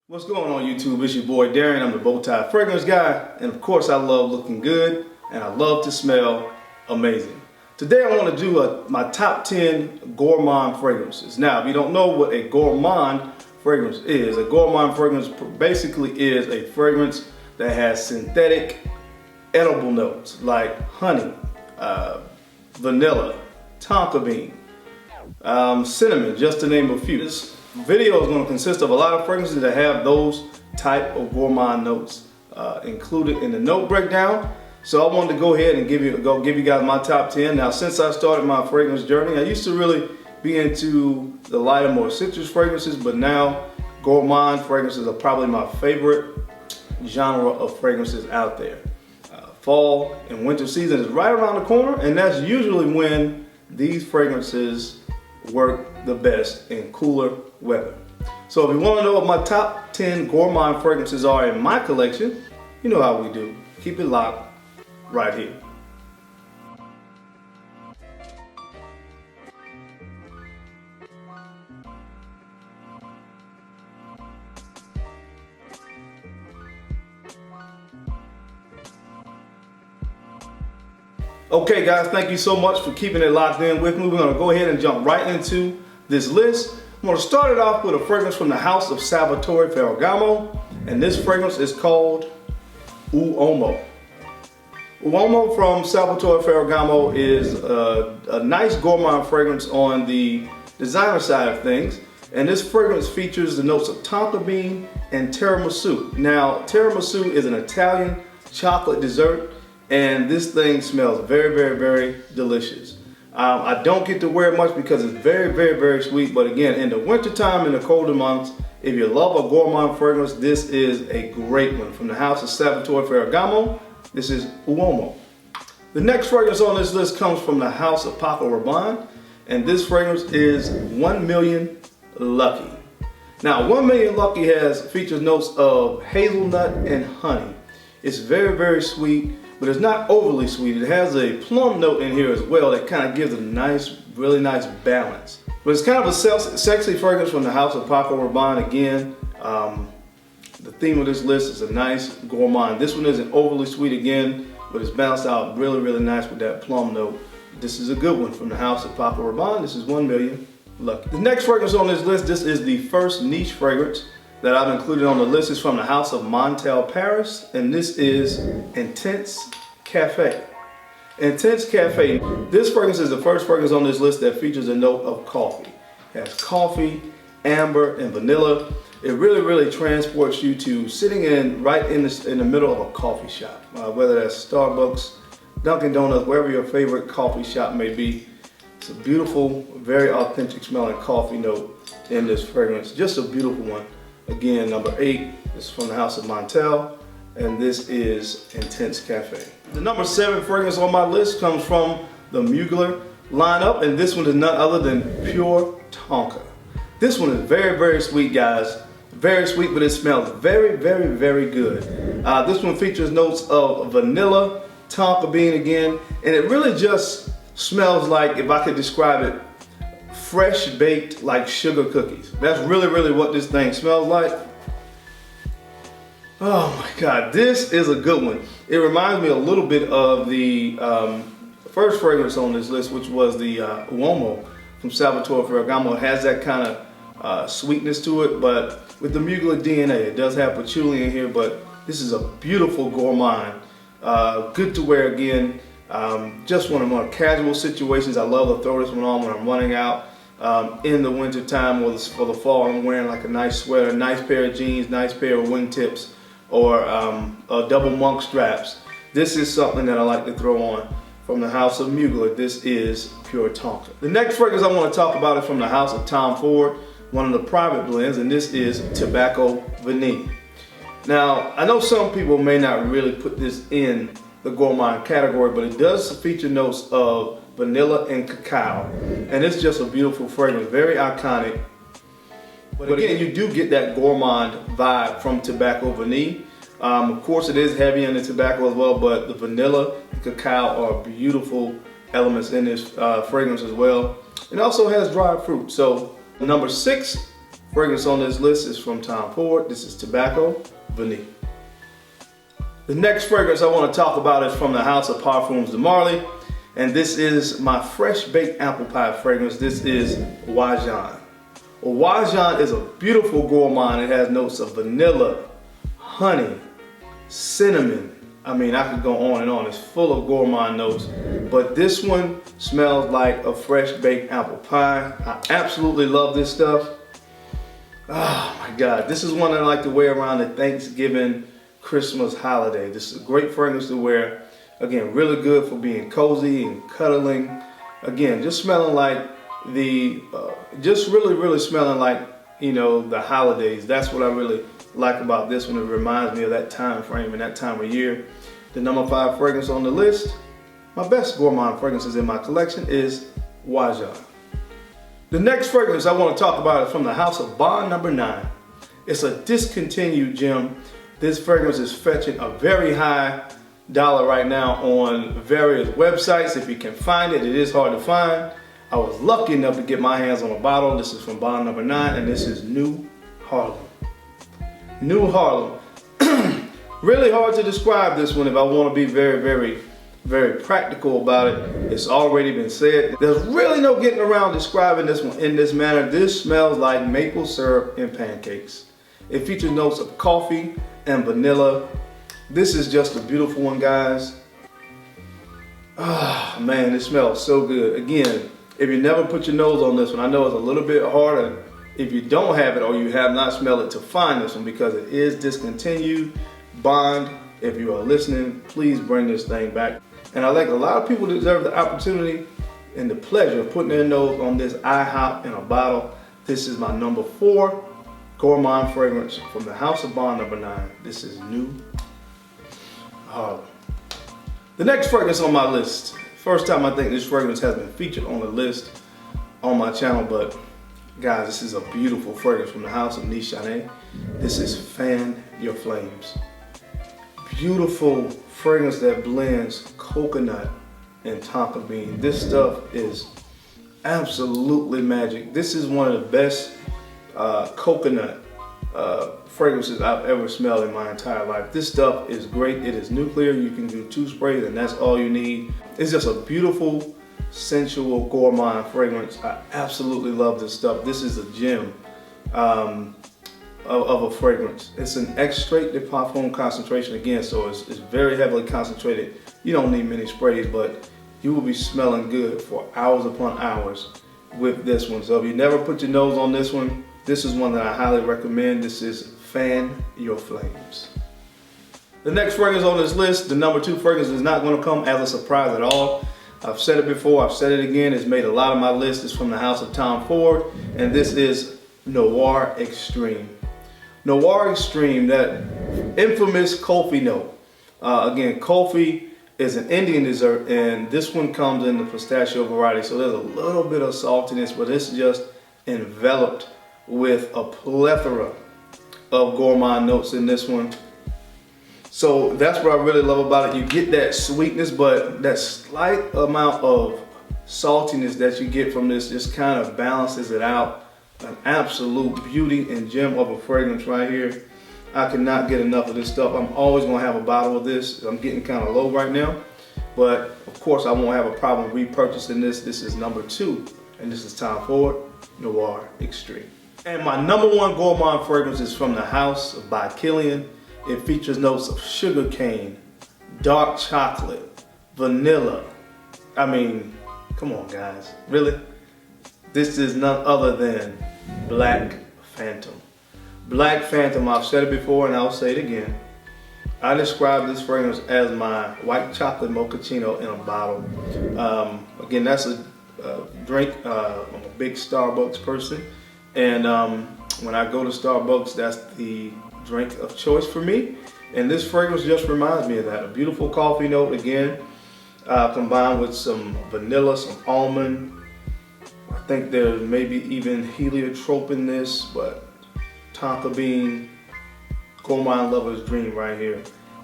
What's going on YouTube? It's your boy Darian. I'm the BowTie fragrance guy, and of course I love looking good and I love to smell amazing. Today I want to do my top 10 gourmand fragrances. Now if you don't know what a gourmand fragrance is, a gourmand fragrance basically is a fragrance that has synthetic edible notes like honey, vanilla, tonka bean, cinnamon, just to name a few. This video is going to consist of a lot of fragrances that have those type of gourmand notes included in the note breakdown. So I wanted to go ahead and give you guys my top 10. Now since I started my fragrance journey, I used to really be into the lighter, more citrus fragrances, but now gourmand fragrances are probably my favorite genre of fragrances out there. Fall and winter season is right around the corner, and that's usually when these fragrances work the best in cooler weather. So if you want to know what my top 10 gourmand fragrances are in my collection, you know how we do. Keep it locked right here. Okay guys, thank you so much for keeping it locked in with me. We're going to go ahead and jump right into this list. I'm going to start it off with a fragrance from the house of SALVATORE FERRAGAMO, and this fragrance is called UOMO. UOMO from SALVATORE FERRAGAMO is a nice gourmand fragrance on the designer side of things, and this fragrance features the notes of tonka bean and tiramisu. Now tiramisu is an Italian chocolate dessert, and this thing smells very, very, very delicious. I don't get to wear it much because it's very, very, very sweet, but again, in the winter time, in the colder months, if you love a gourmand fragrance, this is a great one. From the house of SALVATORE FERRAGAMO, this is UOMO. The next fragrance on this list comes from the house of Paco Rabanne, and this fragrance is 1 Million Lucky. Now 1 Million Lucky features notes of hazelnut and honey. It's very, very sweet, but it's not overly sweet. It has a plum note in here as well that kind of gives it a nice, really nice balance. But it's kind of a sexy fragrance from the house of Paco Rabanne. Again, the theme of this list is a nice gourmand. This one isn't overly sweet again, but it's balanced out really, really nice with that plum note. This is a good one from the house of Paco Rabanne. This is 1 Million Lucky. The next fragrance on this list, this is the first niche fragrance that I've included on the list. Is from the house of MONTALE Paris, and this is Intense Cafe. Intense Cafe. This fragrance is the first fragrance on this list that features a note of coffee. It has coffee, amber, and vanilla. It really, really transports you to sitting right in the middle of a coffee shop, whether that's Starbucks, Dunkin' Donuts, wherever your favorite coffee shop may be. It's a beautiful, very authentic smelling coffee note in this fragrance. Just a beautiful one. Again, number 8 is from the house of MONTALE, and this is Intense Cafe. The number 7 fragrance on my list comes from the MUGLER lineup, and this one is none other than Pure Tonka. This one is very, very sweet, guys. Very sweet, but it smells very, very, very good. This one features notes of vanilla, tonka bean again, and it really just smells like, if I could describe it, fresh baked like sugar cookies. That's really, really what this thing smells like. Oh my God, this is a good one. It reminds me a little bit of the first fragrance on this list, which was the UOMO from SALVATORE FERRAGAMO. It has that kind of sweetness to it, but with the MUGLER DNA, it does have patchouli in here, but this is a beautiful gourmand. Good to wear again. Just one of my casual situations. I love to throw this one on when I'm running out in the winter time, or for the fall. I'm wearing like a nice sweater, nice pair of jeans, nice pair of wingtips, or double monk straps. This is something that I like to throw on from the house of MUGLER. This is Pure Tonka. The next fragrance I want to talk about is from the house of Tom Ford, one of the private blends, and this is Tobacco Vanille. Now, I know some people may not really put this in the gourmand category, but it does feature notes of vanilla and cacao, and it's just a beautiful fragrance, very iconic. But again, you do get that gourmand vibe from Tobacco Vanille. Of course, it is heavy in the tobacco as well, but the vanilla and cacao are beautiful elements in this fragrance as well. It also has dried fruit. So number 6 fragrance on this list is from Tom Ford. This is Tobacco Vanille. The next fragrance I want to talk about is from the House of Parfums de Marly, and this is my fresh baked apple pie fragrance. This is Wajan. Well, Wajan is a beautiful gourmand. It has notes of vanilla, honey, cinnamon. I mean, I could go on and on. It's full of gourmand notes, but this one smells like a fresh baked apple pie. I absolutely love this stuff. Oh my God, this is one that I like to wear around the Thanksgiving, Christmas holiday. This is a great fragrance to wear. Again, really good for being cozy and cuddling. Again, just smelling like just really smelling like, you know, the holidays. That's what I really like about this one. It reminds me of that time frame and that time of year. The number 5 fragrance on the list, my best gourmand fragrances in my collection, is Wajan. The next fragrance I want to talk about is from the House of Bond number 9. It's a discontinued gem. This fragrance is fetching a very high dollar right now on various websites. If you can find it, it is hard to find. I was lucky enough to get my hands on a bottle. This is from Bond number 9, and this is New Harlem. New Harlem. Really hard to describe this one if I want to be very practical about it. It's already been said. There's really no getting around describing this one in this manner. This smells like maple syrup and pancakes. It features notes of coffee and vanilla. This is just a beautiful one, guys. Ah, man, it smells so good. Again, if you never put your nose on this one, I know it's a little bit harder if you don't have it or you have not smelled it to find this one because it is discontinued. Bond, if you are listening, please bring this thing back. And I think a lot of people deserve the opportunity and the pleasure of putting their nose on this IHOP in a bottle. This is my number 4 gourmand fragrance from the House of Bond number 9. This is New Harlem. The next fragrance on my list, first time I think this fragrance has been featured on the list on my channel, but guys, this is a beautiful fragrance from the House of NISHANE. This is Fan Your Flames. Beautiful fragrance that blends coconut and tonka bean. This stuff is absolutely magic. This is one of the best coconut fragrances I've ever smelled in my entire life. This stuff is great. It is nuclear. You can do 2 sprays and that's all you need. It's just a beautiful, sensual gourmand fragrance. I absolutely love this stuff. This is a gem of a fragrance. It's an extrait de parfum concentration again, so it's very heavily concentrated. You don't need many sprays, but you will be smelling good for hours upon hours with this one. So if you never put your nose on this one, this is one that I highly recommend. This is Fan Your Flames. The next fragrance on this list, the number 2 fragrance, is not going to come as a surprise at all. I've said it before, I've said it again. It's made a lot of my list. It's from the House of Tom Ford, and this is Noir Extreme. Noir Extreme, that infamous coffee note. Again, coffee is an Indian dessert, and this one comes in the pistachio variety, so there's a little bit of saltiness, but it's just enveloped with a plethora of gourmand notes in this one. So that's what I really love about it. You get that sweetness, but that slight amount of saltiness that you get from this just kind of balances it out. An absolute beauty and gem of a fragrance right here. I cannot get enough of this stuff. I'm always gonna have a bottle of this. I'm getting kind of low right now, but of course I won't have a problem repurchasing this. This is number 2, and this is Tom Ford Noir Extreme. And my number 1 gourmand fragrance is from the House by KILIAN. It features notes of sugar cane, dark chocolate, vanilla. I mean, come on guys, really? This is none other than Black Phantom. Black Phantom, I've said it before and I'll say it again. I describe this fragrance as my white chocolate mochaccino in a bottle. Again, that's a drink. I'm a big Starbucks person. And when I go to Starbucks, that's the drink of choice for me. And this fragrance just reminds me of that. A beautiful coffee note again, combined with some vanilla, some almond. I think there's maybe even heliotrope in this, but tonka bean, gourmand lover's dream right here.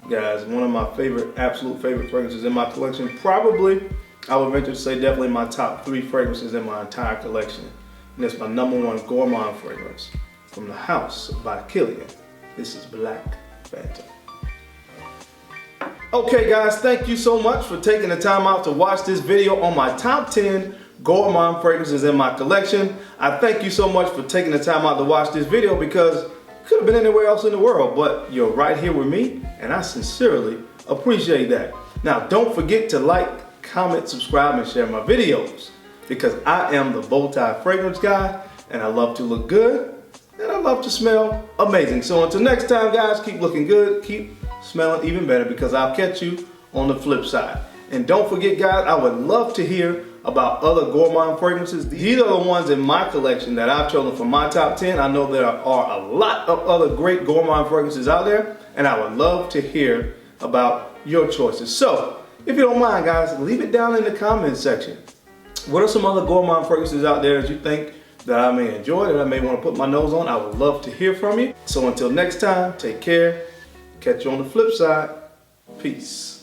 Guys, one of my favorite, absolute favorite fragrances in my collection. Probably, I would venture to say definitely my top 3 fragrances in my entire collection. And it's my number 1 gourmand fragrance. from the house by Kilian. This is Black Phantom. Okay guys, thank you so much for taking the time out to watch this video on my top 10 Gourmand fragrances in my collection. I thank you so much for taking the time out to watch this video because it could have been anywhere else in the world, but you're right here with me and I sincerely appreciate that. Now don't forget to like, comment, subscribe, and share my videos because I am the BowTie fragrance guy and I love to look good and I love to smell amazing. So until next time guys, keep looking good, keep smelling even better because I'll catch you on the flip side. And don't forget guys, I would love to hear about other Gourmand fragrances. These are the ones in my collection that I've chosen for my top 10. I know there are a lot of other great Gourmand fragrances out there and I would love to hear about your choices. So if you don't mind guys, leave it down in the comment section. What are some other Gourmand fragrances out there that you think that I may enjoy, that I may want to put my nose on? I would love to hear from you. So until next time, take care. Catch you on the flip side. Peace.